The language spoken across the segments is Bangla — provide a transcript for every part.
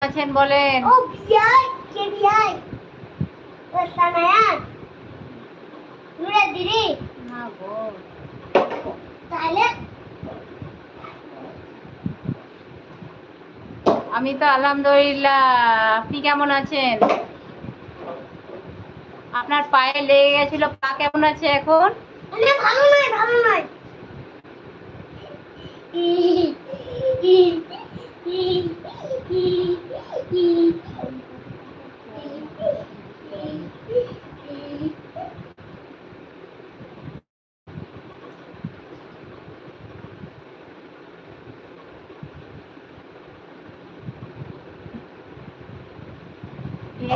আছেন বলেন। ও বিয়াই কে বিয়াই ও সানায়ান নুরে দিদি না গো তাহলে আমি তো আলহামদুলিল্লাহ। আপনি কেমন আছেন? আপনার পায়ে লেগে গেছিল, পা কেমন আছে এখন? না ভালো নয় ভালো নয়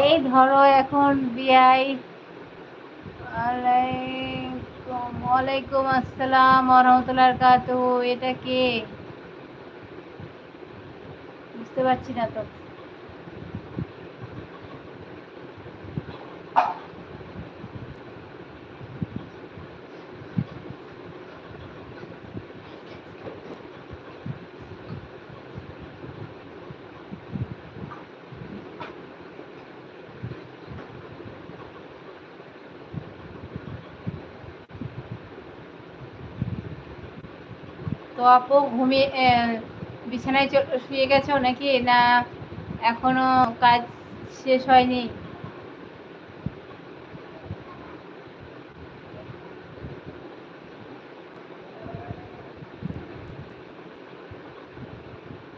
এই ধরো এখন বিয়াই। ওয়ালাইকুম আসসালাম ওয়া রাহমাতুল্লাহি ওয়া বারাকাতুহু। এটা কে বুঝতে পারছি না তো। তো আপু ঘুমিয়ে বিছানায় শুয়ে গেছো নাকি, না এখনো কাজ শেষ হয়নি?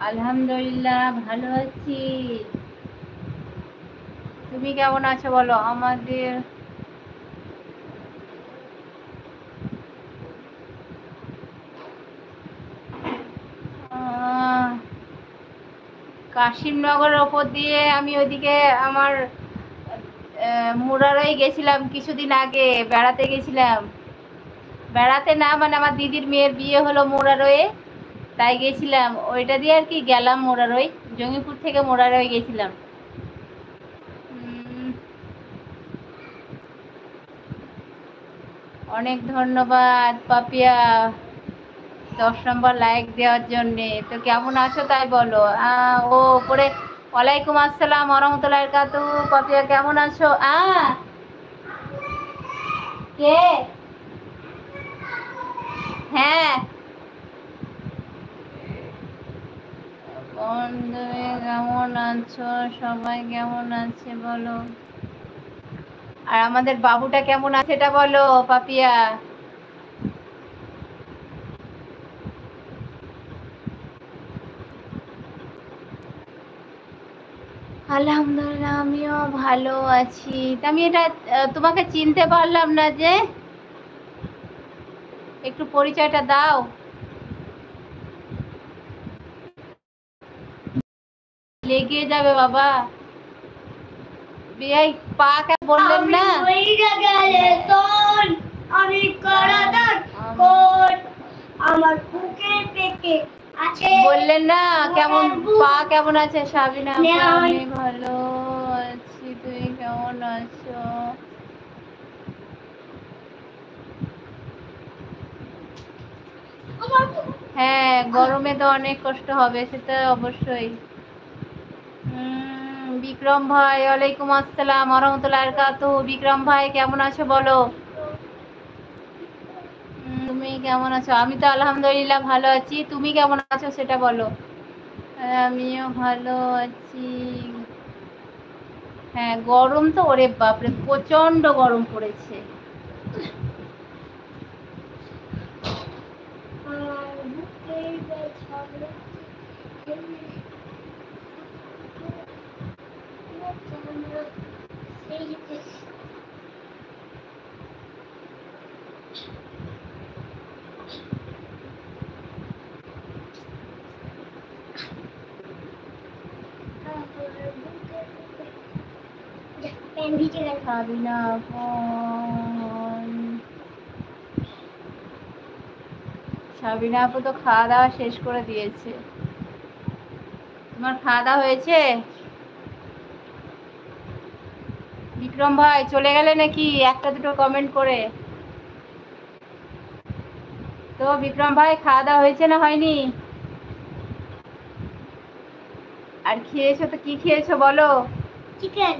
আলহামদুলিল্লাহ ভালো আছি। তুমি কেমন আছো বলো? আমাদের কাশিমনগরের ওপর দিয়ে আমি ওইদিকে আমার মুরারই গেছিলাম কিছুদিন আগে, বেড়াতে গেছিলাম। বেড়াতে না, মানে আমার দিদির মেয়ের বিয়ে হলো মুরারয়ে, তাই গেছিলাম। ওইটা দিয়ে আর কি গেলাম মুরারই, জঙ্গিপুর থেকে মুরারই গেছিলাম। অনেক ধন্যবাদ পাপিয়া 10 নম্বর লাইক দেওয়ার জন্যে। তো কেমন আছো তাই বলো। ও উপরে ওয়ালাইকুম আসসালাম ওয়া রাহমাতুল্লাহি ওয়া বারাকাতুহু। পাপিয়া কেমন আছো? কে? হ্যাঁ বন্ধুরা কেমন আছো? সবাই কেমন আছে বলো। আর আমাদের বাবুটা কেমন আছে এটা বলো পাপিয়া। আলহামদুলিল্লাহ আমিও ভালো আছি। আমি এটা তোমাকে চিনতে পারলাম না যে, একটু পরিচয়টা দাও। লেগে যাবে বাবা। বিয়াই পা কে বললেন না? আমি করাদার কোট আমার বুকের পেটে আছে বললেন না কেমন পা কেমন আছে? সাবিনা আমি ভালো আছি, তুই কেমন আছো? হ্যাঁ গরমে তো অনেক কষ্ট হবে, সেটা অবশ্যই। বিক্রম ভাই ওয়ালাইকুম আসসালাম ওয়া রাহমাতুল্লাহি ওয়া বারাকাতুহু। বিক্রম ভাই কেমন আছো বলো। তুমি কেমন আছো? আমি তো আলহামদুলিল্লাহ ভালো আছি। তুমি কেমন আছো সেটা বলো। আমিও ভালো আছি। হ্যাঁ গরম তো ওরে বাপরে, প্রচন্ড গরম পড়েছে। সাবিনা সাবিনা আপু তো খাওয়া দাওয়া শেষ করে দিয়েছে। তোমার খাওয়া দাওয়া হয়েছে? বিক্রম ভাই চলে গেলে নাকি একটা দুটো কমেন্ট করে? তো বিক্রম ভাই খাওয়া দাওয়া হয়েছে না হয়নি? আর খেয়েছো তো কি খেয়েছো বলো? চিকেন।